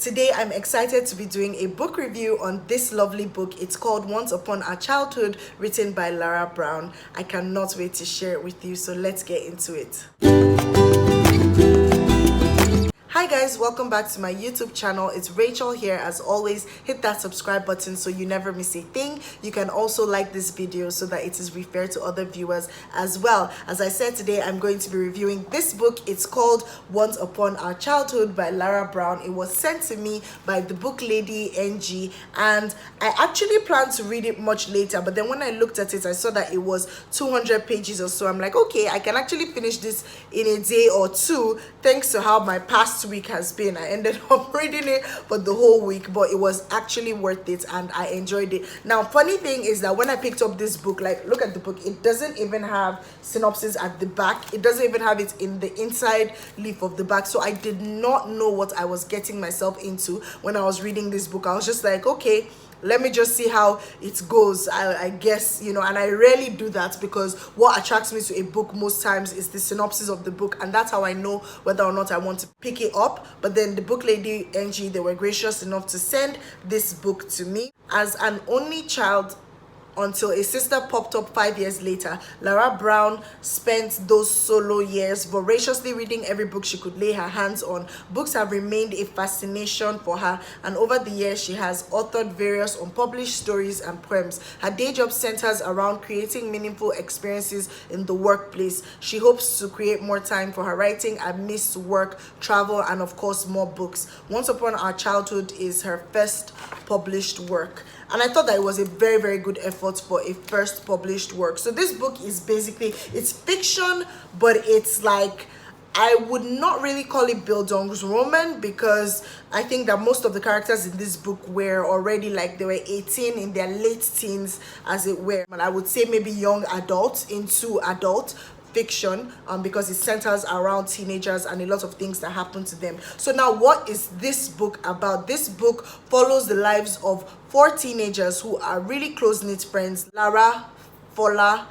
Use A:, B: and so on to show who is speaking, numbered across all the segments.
A: Today I'm excited to be doing a book review on this lovely book. It's called Once Upon Our Childhood, written by Lara Brown. I cannot wait to share it with you, so let's get into it. Hi guys, welcome back to my YouTube channel. It's Rachel here. As always, hit that subscribe button so you never miss a thing. You can also like this video so that it is referred to other viewers as well. As I said, today I'm going to be reviewing this book. It's called Once Upon Our Childhood by Lara Brown. It was sent to me by the book lady NG, and I actually planned to read it much later, but then when I looked at it, I saw that it was 200 pages or so. I'm like, okay, I can actually finish this in a day or two thanks to how my past week has been. I ended up reading it for the whole week, but it was actually worth it and I enjoyed it. Now, funny thing is that when I picked up this book, like, look at the book, it doesn't even have synopsis at the back. It doesn't even have it in the inside leaf of the back. So I did not know what I was getting myself into when I was reading this book. I was just like, okay, let me just see how it goes, I guess, you know. And I rarely do that because what attracts me to a book most times is the synopsis of the book, and that's how I know whether or not I want to pick it up. But then the book lady NG, they were gracious enough to send this book to me. As an only child until a sister popped up 5 years later, Lara Brown spent those solo years voraciously reading every book she could lay her hands on. Books have remained a fascination for her, and over the years she has authored various unpublished stories and poems. Her day job centers around creating meaningful experiences in the workplace. She hopes to create more time for her writing amidst work, travel, and of course more books. Once Upon Our Childhood is her first published work, and I thought that it was a very, very good effort for a first published work. So this book is basically, it's fiction, but it's like, I would not really call it Bildungsroman, because I think that most of the characters in this book were already, like, they were 18, in their late teens as it were. And I would say maybe young adults into adult fiction, because it centers around teenagers and a lot of things that happen to them. So now, what is this book about? This book follows the lives of 4 teenagers who are really close-knit friends: Lara, Fola,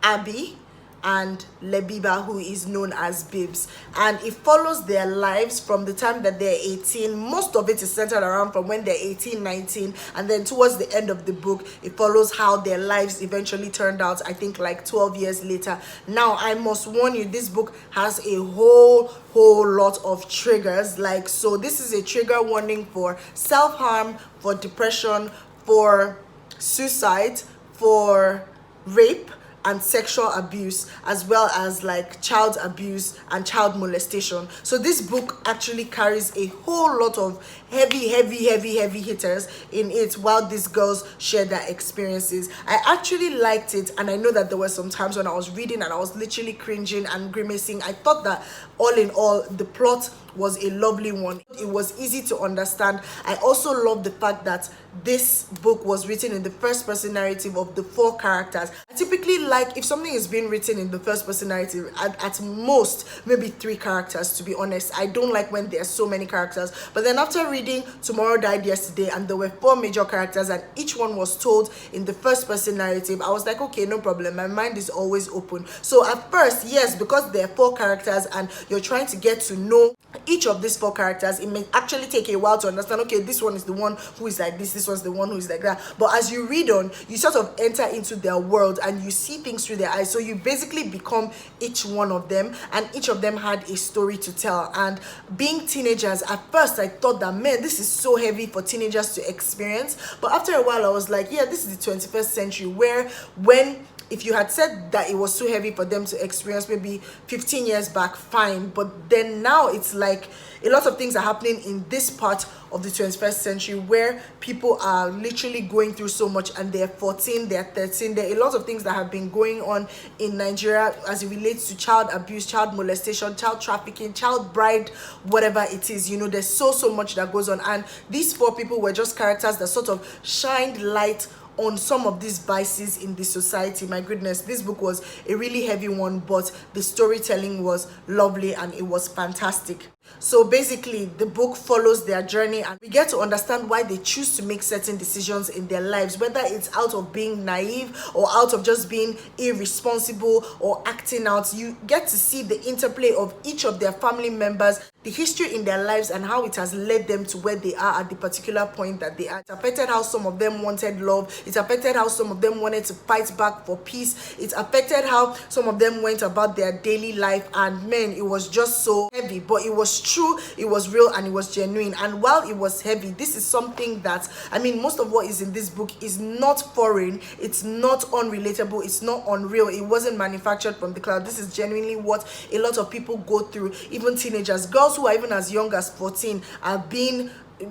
A: Abby, and Lebiba, who is known as Bibs. And it follows their lives from the time that they're 18. Most of it is centered around from when they're 18, 19, and then towards the end of the book, it follows how their lives eventually turned out, I think like 12 years later. Now, I must warn you, this book has a whole lot of triggers. Like, so this is a trigger warning for self-harm, for depression, for suicide, for rape and sexual abuse, as well as like child abuse and child molestation. So this book actually carries a whole lot of heavy hitters in it, while these girls share their experiences. I actually liked it, and I know that there were some times when I was reading and I was literally cringing and grimacing. I thought that all in all, the plot was a lovely one. It was easy to understand. I also love the fact that this book was written in the first person narrative of the 4 characters. I typically like, if something is being written in the first person narrative, at most maybe 3 characters, to be honest. I don't like when there are so many characters. But then after reading Tomorrow Died Yesterday, and there were 4 major characters and each one was told in the first person narrative, I was like, okay, no problem, my mind is always open. So at first, yes, because there are 4 characters and you're trying to get to know each of these 4 characters, it may actually take a while to understand, okay, this one is the one who is like this one's the one who is like that. But as you read on, you sort of enter into their world and you see things through their eyes. So you basically become each one of them, and each of them had a story to tell. And being teenagers, at first I thought that, man, this is so heavy for teenagers to experience. But after a while I was like, yeah, this is the 21st century, where when if you had said that it was too heavy for them to experience maybe 15 years back, fine. But then now it's like a lot of things are happening in this part of the 21st century where people are literally going through so much, and they're 14, they're 13. There are a lot of things that have been going on in Nigeria as it relates to child abuse, child molestation, child trafficking, child bride, whatever it is. You know, there's so much that goes on. And these 4 people were just characters that sort of shined light on some of these vices in the society. My goodness, this book was a really heavy one, but the storytelling was lovely and it was fantastic. So basically, the book follows their journey, and we get to understand why they choose to make certain decisions in their lives, whether it's out of being naive or out of just being irresponsible or acting out. You get to see the interplay of each of their family members, the history in their lives, and how it has led them to where they are at the particular point that they are. It affected how some of them wanted love. It affected how some of them wanted to fight back for peace. It affected how some of them went about their daily life. And man, it was just so heavy, but it was true, it was real, and it was genuine. And while it was heavy, this is something that, I mean, most of what is in this book is not foreign, it's not unrelatable, it's not unreal, it wasn't manufactured from the cloud. This is genuinely what a lot of people go through. Even teenagers, girls who are even as young as 14 are being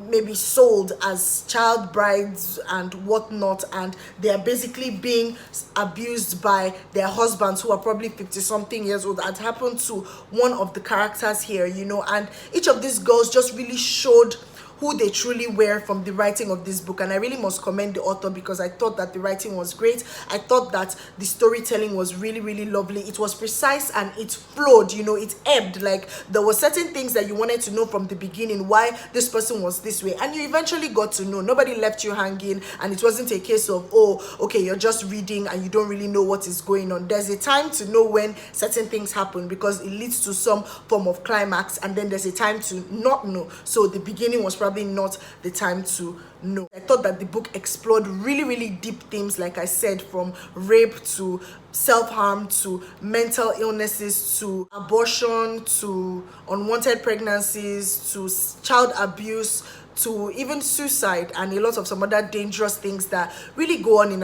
A: maybe sold as child brides and whatnot, and they are basically being abused by their husbands who are probably 50 something years old. That happened to one of the characters here, you know, and each of these girls just really showed who they truly were from the writing of this book. And I really must commend the author, because I thought that the writing was great. I thought that the storytelling was really, really lovely. It was precise and it flowed, you know, it ebbed. Like, there were certain things that you wanted to know from the beginning, why this person was this way, and you eventually got to know. Nobody left you hanging, and it wasn't a case of, oh, okay, you're just reading and you don't really know what is going on. There's a time to know when certain things happen, because it leads to some form of climax, and then there's a time to not know. So the beginning was probably not the time to know. I thought that the book explored really, really deep themes, like I said, from rape to self-harm to mental illnesses to abortion to unwanted pregnancies to child abuse to even suicide, and a lot of some other dangerous things that really go on in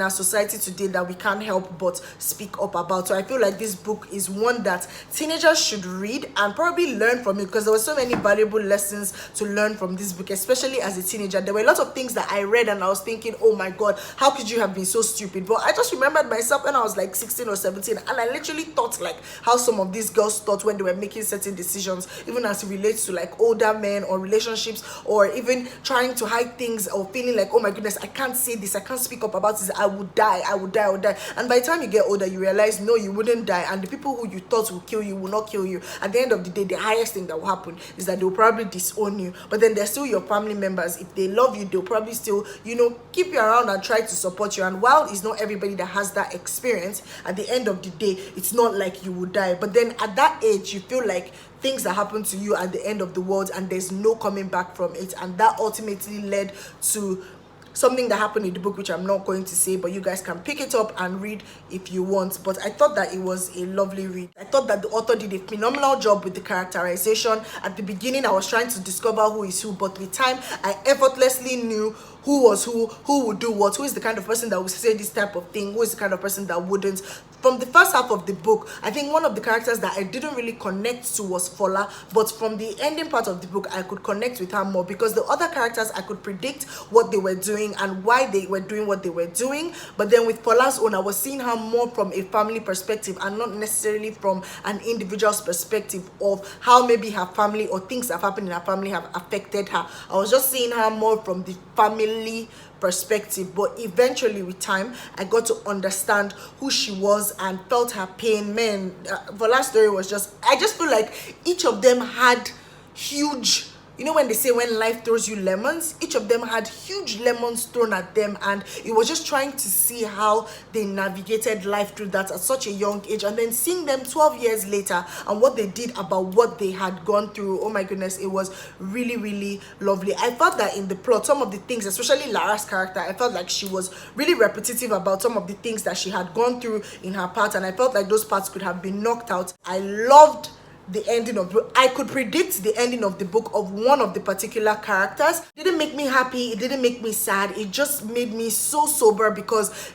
A: our society today that we can't help but speak up about. So I feel like this book is one that teenagers should read and probably learn from it, because there were so many valuable lessons to learn from this book, especially as a teenager. There were a lot of things that I read and I was thinking, oh my god, how could you have been so stupid? But I just remembered myself when I was like 16 or 17, and I literally thought like how some of these girls thought when they were making certain decisions, even as it relates to like older men or relationships, or even trying to hide things, or feeling like, oh my goodness, I can't say this, I can't speak up about this, I would die. And by the time you get older, you realize, no, you wouldn't die, and the people who you thought would kill you will not kill you. At the end of the day, the highest thing that will happen is that they'll probably disown you, but then they're still your family members. If they love you, they'll probably still, you know, keep you around and try to support you. And while it's not everybody that has that experience, at the end of the day, it's not like you will die. But then at that age, you feel like things that happen to you at the end of the world, and there's no coming back from it. And that ultimately led to something that happened in the book, which I'm not going to say, but you guys can pick it up and read if you want. But I thought that it was a lovely read. I thought that the author did a phenomenal job with the characterization. At the beginning, I was trying to discover who is who, but with time, I effortlessly knew who was who would do what, who is the kind of person that would say this type of thing, who is the kind of person that wouldn't. From the first half of the book, I think one of the characters that I didn't really connect to was Fola, but from the ending part of the book, I could connect with her more, because the other characters, I could predict what they were doing and why they were doing what they were doing. But then with Fola's own, I was seeing her more from a family perspective, and not necessarily from an individual's perspective of how maybe her family or things that have happened in her family have affected her. I was just seeing her more from the family perspective. But eventually, with time, I got to understand who she was and felt her pain. Man, Fola's story was just, I just feel like each of them had huge, you know, when they say when life throws you lemons, each of them had huge lemons thrown at them, and it was just trying to see how they navigated life through that at such a young age, and then seeing them 12 years later and what they did about what they had gone through. Oh my goodness, it was really, really lovely. I felt that in the plot, some of the things, especially Lara's character, I felt like she was really repetitive about some of the things that she had gone through in her part, and I felt like those parts could have been knocked out. I loved the ending of the book. I could predict the ending of the book of one of the particular characters. It didn't make me happy, it didn't make me sad, it just made me so sober, because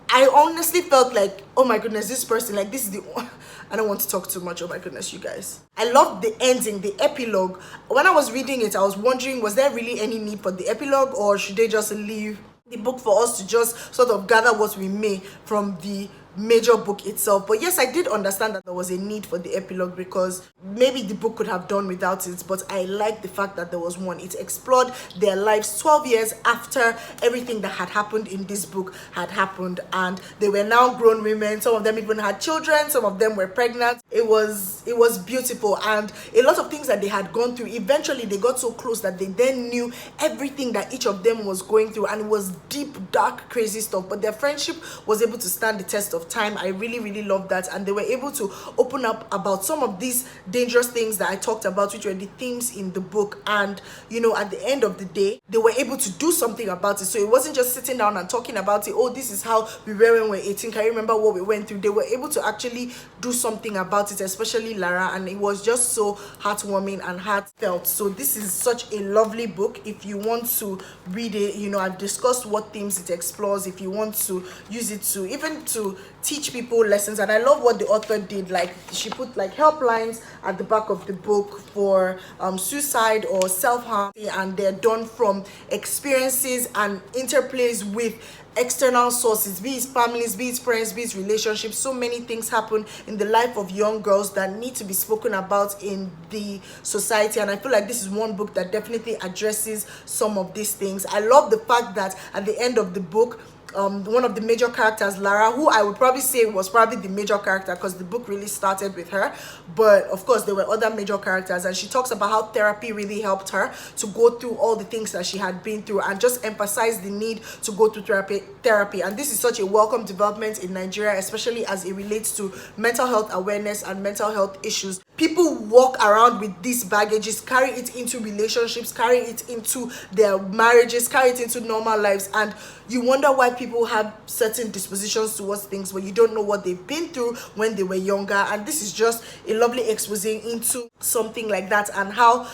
A: I honestly felt like, oh my goodness, this person, like, this is the I don't want to talk too much, oh my goodness, you guys. I loved the ending, the epilogue. When I was reading it, I was wondering, was there really any need for the epilogue, or should they just leave the book for us to just sort of gather what we may from the major book itself? But yes, I did understand that there was a need for the epilogue, because maybe the book could have done without it, but I like the fact that there was one. It explored their lives 12 years after everything that had happened in this book had happened, and they were now grown women. Some of them even had children, some of them were pregnant, it was beautiful, and a lot of things that they had gone through, eventually they got so close that they then knew everything that each of them was going through, and it was deep, dark, crazy stuff, but their friendship was able to stand the test of time. I really, really love that. And they were able to open up about some of these dangerous things that I talked about, which were the themes in the book. And at the end of the day, they were able to do something about it. So it wasn't just sitting down and talking about it. Oh, this is how we were when we were 18. Can you remember what we went through? They were able to actually do something about it, especially Lara, and it was just so heartwarming and heartfelt. So this is such a lovely book. If you want to read it, I've discussed what themes it explores. If you want to use it to even to teach people lessons, and I love what the author did. Like, she put like helplines at the back of the book for suicide or self-harm, and they're done from experiences and interplays with external sources, be it families, be it friends, be it relationships. So many things happen in the life of young girls that need to be spoken about in the society, and I feel like this is one book that definitely addresses some of these things. I love the fact that at the end of the book, one of the major characters, Lara, who I would probably say was probably the major character because the book really started with her, but of course there were other major characters, and she talks about how therapy really helped her to go through all the things that she had been through, and just emphasize the need to go through therapy. And this is such a welcome development in Nigeria, especially as it relates to mental health awareness and mental health issues. People walk around with these baggages, carry it into relationships, carry it into their marriages, carry it into normal lives, and you wonder why people have certain dispositions towards things, but you don't know what they've been through when they were younger. And this is just a lovely expose into something like that, and how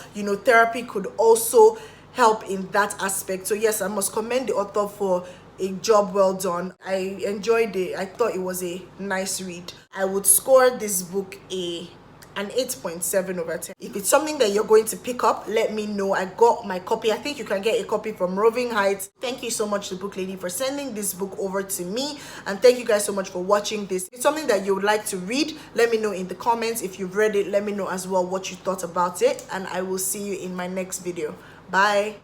A: therapy could also help in that aspect. So yes, I must commend the author for a job well done. I enjoyed it. I thought it was a nice read. I would score this book an 8.7/10. If it's something that you're going to pick up, let me know. I got my copy. I think you can get a copy from Roving Heights. Thank you so much, the book lady, for sending this book over to me, and thank you guys so much for watching this. If it's something that you would like to read, let me know in the comments. If you've read it, let me know as well what you thought about it, and I will see you in my next video. Bye.